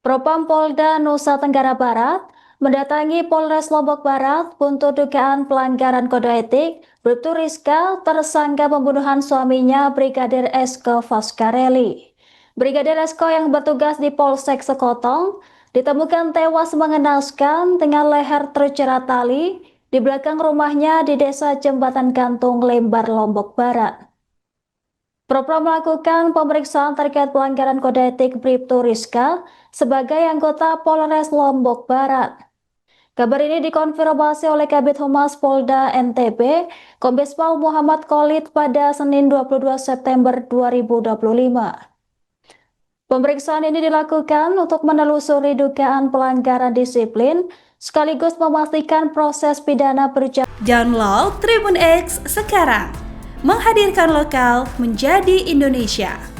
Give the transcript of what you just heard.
Propam Polda Nusa Tenggara Barat mendatangi Polres Lombok Barat untuk dugaan pelanggaran kode etik Bribtu Rizka tersangka pembunuhan suaminya Brigadir Esko Foscarelli. Brigadir Esko yang bertugas di Polsek Sekotong ditemukan tewas mengenaskan dengan leher terjerat tali di belakang rumahnya di Desa Jembatan Gantung, Lembar, Lombok Barat. Propam melakukan pemeriksaan terkait pelanggaran kode etik Bribtu Rizka sebagai anggota Polres Lombok Barat. Kabar ini dikonfirmasi oleh Kabid Humas Polda NTB, Kombes Pol Muhammad Khalid pada Senin 22 September 2025. Pemeriksaan ini dilakukan untuk menelusuri dugaan pelanggaran disiplin sekaligus memastikan proses pidana berjalan. Download Tribun X sekarang, menghadirkan lokal menjadi Indonesia.